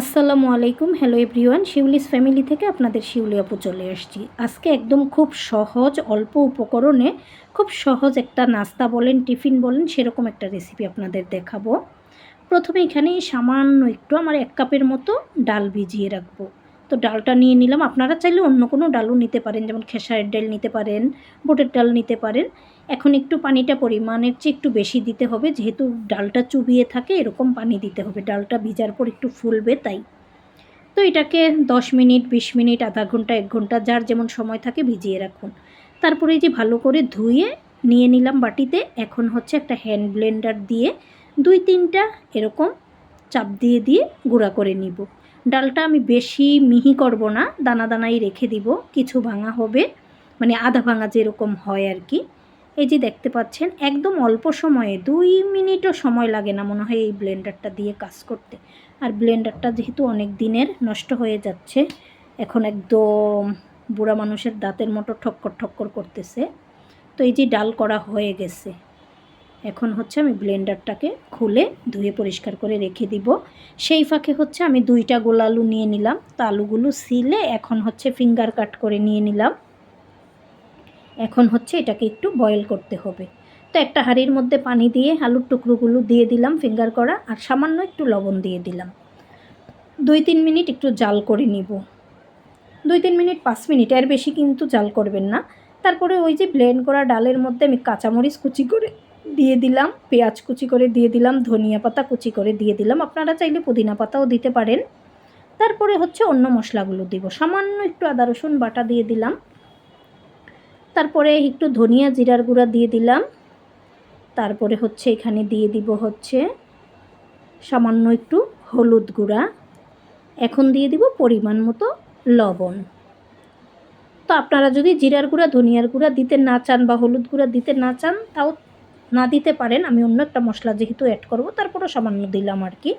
আসসালামু আলাইকুম। Hello everyone, Shiuli's family থেকে আপনাদের শিউলি আপু চলে আসছি। আজকে একদম খুব সহজ অল্প উপকরণে খুব সহজ একটা নাস্তা বলেন, টিফিন বলেন, সেরকম একটা রেসিপি আপনাদের দেখাবো। প্রথমে এখানে সামান্য একটু আমার 1 কাপের মতো ডাল ভিজিয়ে রাখবো। তো ডালটা নিয়ে নিলাম। আপনারা চাইলে অন্য কোনো ডালও নিতে পারেন, যেমন খেসারির ডাল নিতে পারেন, বুটের ডাল নিতে পারেন। এখন একটু পানিটা পরিমাণের চেয়ে একটু বেশি দিতে হবে, যেহেতু ডালটা চুবিয়ে থাকে এরকম পানি দিতে হবে। ডালটা ভিজার পর একটু ফুলবে তাই। তো এটাকে 10 মিনিট, 20 মিনিট, আধা ঘন্টা, 1 ঘন্টা যার যেমন সময় থাকে ভিজিয়ে রাখুন। তারপরে এই যে ভালো করে ধুয়ে নিয়ে নিলাম বাটিতে। এখন হচ্ছে একটা হ্যান্ড ব্লেন্ডার দিয়ে 2-3টা এরকম চাপ দিয়ে দিয়ে গুঁড়া করে নিব। ডালটা আমি বেশি মিহি করব না, দানা দানাই রেখে দিব, কিছু ভাঙা হবে, মানে আধা ভাঙা যেরকম হয় আর কি। এই যে দেখতে পাচ্ছেন একদম অল্প সময়ে 2 মিনিটও সময় লাগে না মনে হয় এই ব্লেন্ডারটা দিয়ে কাজ করতে। আর ব্লেন্ডারটা যেহেতু অনেক দিনের, নষ্ট হয়ে যাচ্ছে, এখন একদম বুড়া মানুষের দাঁতের মতো ঠক্কর ঠক্কর করতেছে। তো এই যে ডাল করা হয়ে গেছে, এখন হচ্ছে আমি ব্লেন্ডারটাকে খুলে ধুয়ে পরিষ্কার করে রেখে দিব। সেই ফাঁকে হচ্ছে আমি 2টা গোল আলু নিয়ে নিলাম। তো আলুগুলো সিলে এখন হচ্ছে ফিঙ্গার কাট করে নিয়ে নিলাম। এখন হচ্ছে এটাকে একটু বয়েল করতে হবে। তো একটা হাঁড়ির মধ্যে পানি দিয়ে আলুর টুকরোগুলো দিয়ে দিলাম ফিঙ্গার করা, আর সামান্য একটু লবণ দিয়ে দিলাম। 2-3 মিনিট একটু জাল করে নিব। 2-3 মিনিট, 5 মিনিট, এর বেশি কিন্তু জাল করবেন না। তারপরে ওই যে ব্লেন্ড করা ডালের মধ্যে আমি কাঁচামরিচ কুচি করে দিয়ে দিলাম, পেঁয়াজ কুচি করে দিয়ে দিলাম, ধনিয়া পাতা কুচি করে দিয়ে দিলাম। আপনারা চাইলে পুদিনা পাতাও দিতে পারেন। তারপরে হচ্ছে অন্য মশলাগুলো দিব। সামান্য একটু আদা রসুন বাটা দিয়ে দিলাম। তারপরে একটু ধনিয়া জিরার গুঁড়া দিয়ে দিলাম। তারপরে হচ্ছে এখানে দিয়ে দিব হচ্ছে সামান্য একটু হলুদ গুঁড়া। এখন দিয়ে দিব পরিমাণ মতো লবণ। তো আপনারা যদি জিরার গুঁড়া, ধনিয়ার গুঁড়া দিতে না চান বা হলুদ গুঁড়া দিতে না চান, তাও না দিতে পারেন। আমি অন্য একটা মশলা যেহেতু অ্যাড করব, তারপরও সামান্য দিলাম আর কি।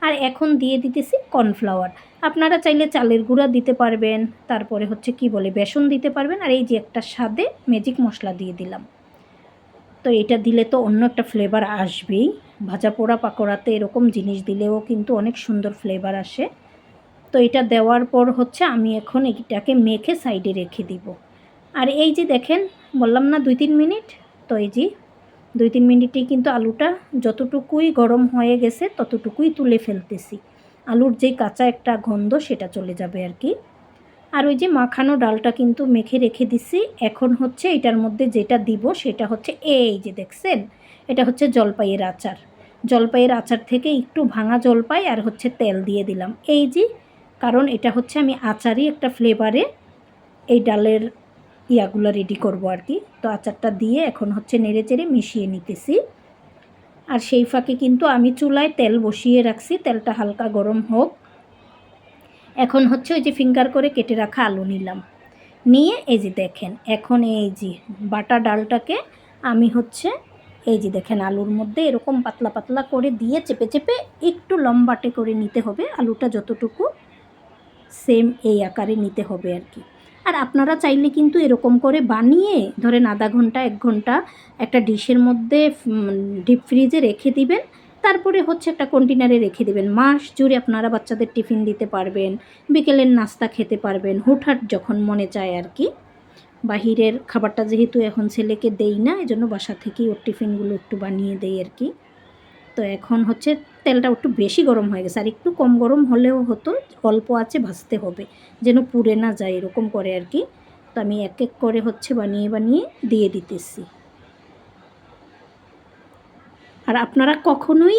আর এখন দিয়ে দিতেছি কর্নফ্লাওয়ার। আপনারা চাইলে চালের গুঁড়া দিতে পারবেন, তারপরে হচ্ছে কি বলে বেসন দিতে পারবেন। আর এই যে একটা স্বাদে ম্যাজিক মশলা দিয়ে দিলাম। তো এটা দিলে তো অন্য একটা ফ্লেভার আসবেই। ভাজা পোড়া পাকোড়াতে এরকম জিনিস দিলেও কিন্তু অনেক সুন্দর ফ্লেভার আসে। তো এটা দেওয়ার পর হচ্ছে আমি এখন এটাকে মেখে সাইডে রেখে দিব। আর এই যে দেখেন, বললাম না 2-3 মিনিট, তো এই যে 2-3 মিনিটেই কিন্তু আলুটা যতটুকুই গরম হয়ে গেছে ততটুকুই তুলে ফেলতেছি। আলুর যে কাঁচা একটা গন্ধ সেটা চলে যাবে আর কি। আর ওই যে মাখানো ডালটা কিন্তু মেখে রেখে দিছি। এখন হচ্ছে এটার মধ্যে যেটা দিব সেটা হচ্ছে এই যে দেখছেন, এটা হচ্ছে জলপাইয়ের আচার। জলপাইয়ের আচার থেকে একটু ভাঙা জলপাই আর হচ্ছে তেল দিয়ে দিলাম এই যে, কারণ এটা হচ্ছে আমি আচারই একটা ফ্লেভারে এই ডালের ইয়াগুলো রেডি করব আর কি। তো আচারটা দিয়ে এখন হচ্ছে নেড়ে চেড়ে মিশিয়ে নিতেছি। আর সেই ফাঁকে কিন্তু আমি চুলায় তেল বসিয়ে রাখছি, তেলটা হালকা গরম হোক। এখন হচ্ছে ওই যে ফিঙ্গার করে কেটে রাখা আলু নিলাম, নিয়ে এই যে দেখেন এখন এই যে বাটা ডালটাকে আমি হচ্ছে এই যে দেখেন আলুর মধ্যে এরকম পাতলা পাতলা করে দিয়ে চেপে চেপে একটু লম্বাটে করে নিতে হবে। আলুটা যতটুকু সেম এই আকারে নিতে হবে আর কি। আর আপনারা চাইলে কিন্তু এরকম করে বানিয়ে ধরেন আধা ঘন্টা 1 ঘন্টা একটা ডিশের মধ্যে ডিপ ফ্রিজে রেখে দিবেন। তারপরে হচ্ছে একটা কন্টেনারে রেখে দেবেন। মাস জুড়ে আপনারা বাচ্চাদের টিফিন দিতে পারবেন, বিকেলের নাস্তা খেতে পারবেন, হুটহাট যখন মনে চায় আর কি। বাহিরের খাবারটা যেহেতু এখন ছেলেকে দেই না, এজন্য বাসা থেকেই ওর টিফিনগুলো একটু বানিয়ে দেই আর কি। তো এখন হচ্ছে তেলটা একটু বেশি গরম হয়ে গেছে, আর একটু কম গরম হলেও হতো, অল্প আঁচে ভাজতে হবে যেন পুড়ে না যায় এরকম করে আর কি। তো আমি এক এক করে হচ্ছে বানিয়ে বানিয়ে দিয়ে দিতেছি। আর আপনারা কখনোই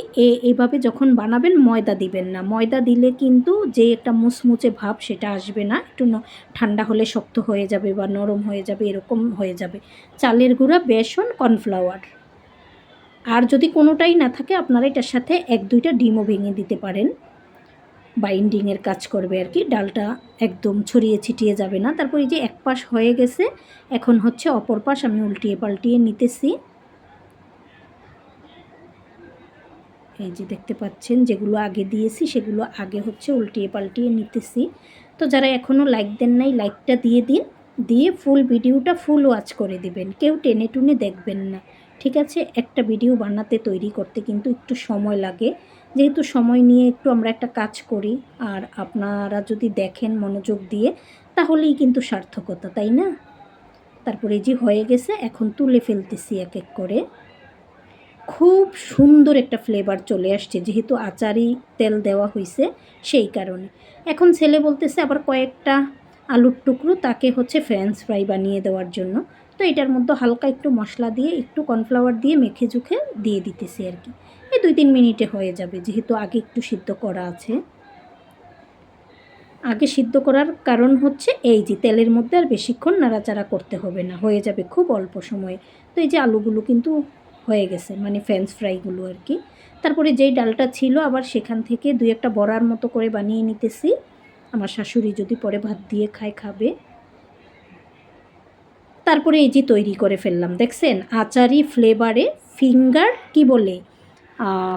এইভাবে যখন বানাবেন ময়দা দিবেন না। ময়দা দিলে কিন্তু যে একটা মুচমুচে ভাব সেটা আসবে না, একটু ঠান্ডা হলে শক্ত হয়ে যাবে বা নরম হয়ে যাবে, এরকম হয়ে যাবে। চালের গুঁড়া, বেসন, কর্নফ্লাওয়ার, আর যদি কোনোটাই না থাকে আপনারা এটার সাথে 1-2টা ডিমও ভেঙে দিতে পারেন, বাইন্ডিংয়ের কাজ করবে আর কি। ডালটা একদম ছড়িয়ে ছিটিয়ে যাবে না। তারপর এই যে এক পাশ হয়ে গেছে, এখন হচ্ছে অপর পাশ আমি উল্টিয়ে পাল্টিয়ে নিতেছি। এই যে দেখতে পাচ্ছেন যেগুলো আগে দিয়েছি সেগুলো আগে হচ্ছে উল্টিয়ে পাল্টিয়ে নিতেছি। তো যারা এখনও লাইক দেন নাই লাইকটা দিয়ে দিন, দিয়ে ফুল ভিডিওটা ফুল ওয়াচ করে দিবেন, কেউ টেনে টুনে দেখবেন না, ঠিক আছে? একটা ভিডিও বানাতে তৈরি করতে কিন্তু একটু সময় লাগে, যেহেতু সময় নিয়ে একটু আমরা একটা কাজ করি, আর আপনারা যদি দেখেন মনোযোগ দিয়ে তাহলেই কিন্তু সার্থকতা, তাই না? তারপরে যে হয়ে গেছে, এখন তুলে ফেলতেছি এক এক করে। খুব সুন্দর একটা ফ্লেভার চলে আসছে, যেহেতু আচারি তেল দেওয়া হয়েছে সেই কারণে। এখন ছেলে বলতেছে আবার কয়েকটা আলুর টুকরো তাকে হচ্ছে ফ্রেঞ্চ ফ্রাই বানিয়ে দেওয়ার জন্য। তো এটার মধ্যে হালকা একটু মশলা দিয়ে একটু কর্নফ্লাওয়ার দিয়ে মেখে ঝুঁকে দিয়ে দিতেছি আর কি। এই 2-3 মিনিটে হয়ে যাবে, যেহেতু আগে একটু সিদ্ধ করা আছে। আগে সিদ্ধ করার কারণ হচ্ছে এই যে তেলের মধ্যে আর বেশিক্ষণ নাড়াচাড়া করতে হবে না, হয়ে যাবে খুব অল্প সময়ে। তো এই যে আলুগুলো কিন্তু হয়ে গেছে, মানে ফ্রেঞ্চ ফ্রাইগুলো আর কি। তারপরে যেই ডালটা ছিল আবার সেখান থেকে 2-একটা বড়ার মতো করে বানিয়ে নিতেছি। আমার শাশুড়ি যদি পরে ভাত দিয়ে খাবে। তারপরে এই যে তৈরি করে ফেললাম, দেখছেন আচারি ফ্লেভারে ফিঙ্গার কি বলে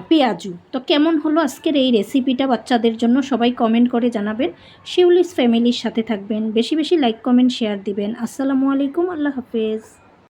পেঁয়াজু। তো কেমন হলো আজকের এই রেসিপিটা বাচ্চাদের জন্য, সবাই কমেন্ট করে জানাবেন। শিউলিস ফ্যামিলির সাথে থাকবেন, বেশি বেশি লাইক কমেন্ট শেয়ার দিবেন। আসসালামু আলাইকুম, আল্লাহ হাফেজ।